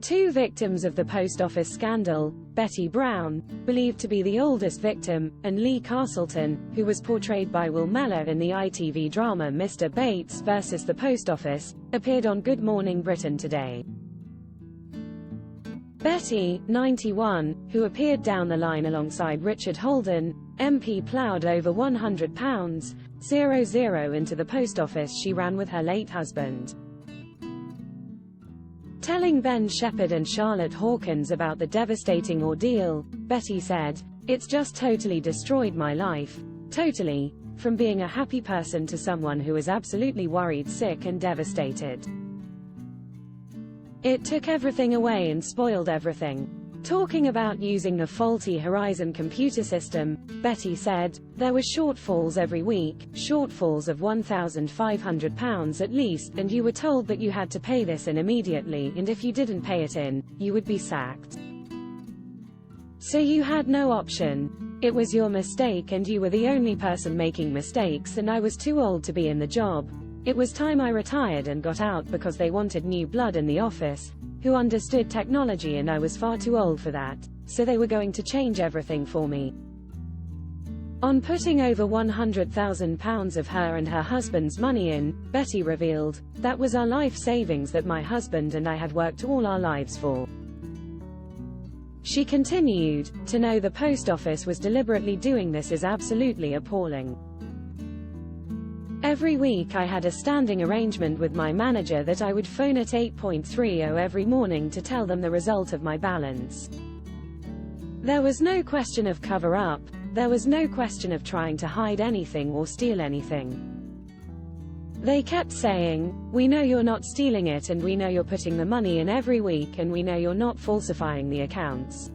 Two victims of the post office scandal, Betty Brown, believed to be the oldest victim, and Lee Castleton, who was portrayed by Will Mellor in the ITV drama Mr. Bates vs. the Post Office, appeared on Good Morning Britain today. Betty, 91, who appeared down the line alongside Richard Holden, MP, ploughed over £100,000 into the post office she ran with her late husband. Telling Ben Shephard and Charlotte Hawkins about the devastating ordeal, Betty said, "It's just totally destroyed my life. Totally. From being a happy person to someone who is absolutely worried, sick and devastated. It took everything away and spoiled everything." Talking about using a faulty Horizon computer system, Betty said, "There were shortfalls every week, shortfalls of £1,500 at least, and you were told that you had to pay this in immediately, and if you didn't pay it in, you would be sacked. So you had no option. It was your mistake and you were the only person making mistakes, and I was too old to be in the job. It was time I retired and got out because they wanted new blood in the office, who understood technology, and I was far too old for that, so they were going to change everything for me." On putting over £100,000 of her and her husband's money in, Betty revealed, "That was our life savings that my husband and I had worked all our lives for." She continued, "To know the post office was deliberately doing this is absolutely appalling. Every week I had a standing arrangement with my manager that I would phone at 8:30 every morning to tell them the result of my balance. There was no question of cover-up, there was no question of trying to hide anything or steal anything. They kept saying, 'We know you're not stealing it, and we know you're putting the money in every week, and we know you're not falsifying the accounts.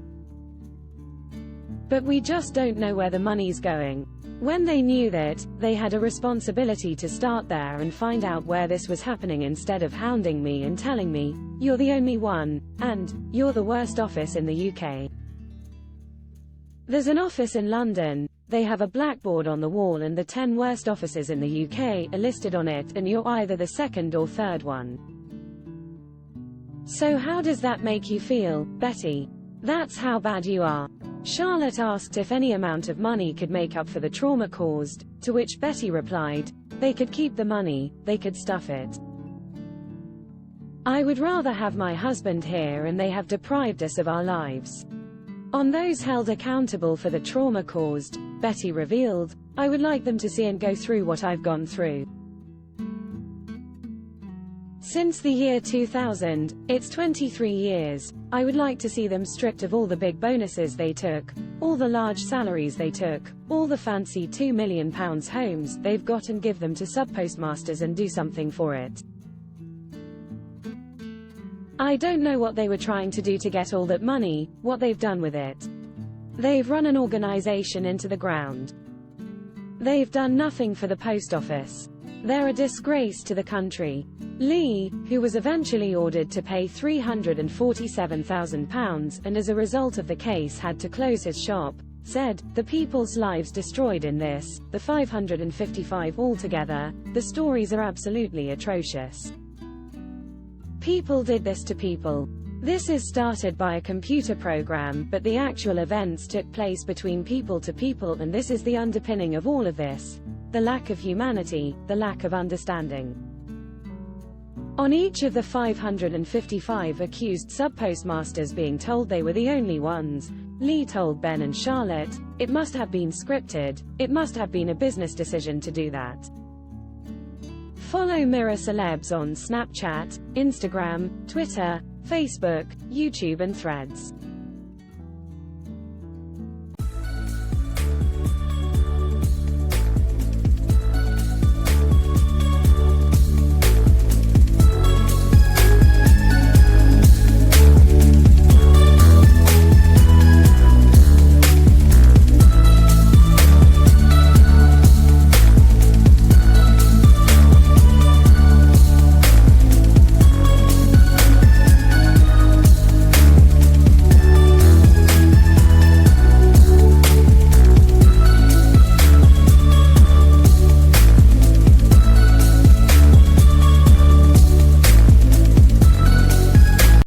But we just don't know where the money's going.' When they knew that, they had a responsibility to start there and find out where this was happening instead of hounding me and telling me, 'You're the only one,' and 'You're the worst office in the UK.' There's an office in London, they have a blackboard on the wall and the 10 worst offices in the UK are listed on it, and you're either the second or third one. So how does that make you feel, Betty? That's how bad you are." Charlotte asked if any amount of money could make up for the trauma caused, to which Betty replied, "They could keep the money, they could stuff it. I would rather have my husband here, and they have deprived us of our lives." On those held accountable for the trauma caused, Betty revealed, "I would like them to see and go through what I've gone through. Since the year 2000, it's 23 years, I would like to see them stripped of all the big bonuses they took, all the large salaries they took, all the fancy £2 million homes they've got, and give them to sub-postmasters and do something for it. I don't know what they were trying to do to get all that money, what they've done with it. They've run an organization into the ground. They've done nothing for the post office. They're a disgrace to the country." Lee, who was eventually ordered to pay £347,000, and as a result of the case had to close his shop, said, "The people's lives destroyed in this, the 555 altogether, the stories are absolutely atrocious. People did this to people. This is started by a computer program, but the actual events took place between people to people, and this is the underpinning of all of this. The lack of humanity, the lack of understanding." On each of the 555 accused sub-postmasters being told they were the only ones, Lee told Ben and Charlotte, "It must have been scripted, it must have been a business decision to do that." Follow Mirror Celebs on Snapchat, Instagram, Twitter, Facebook, YouTube and Threads.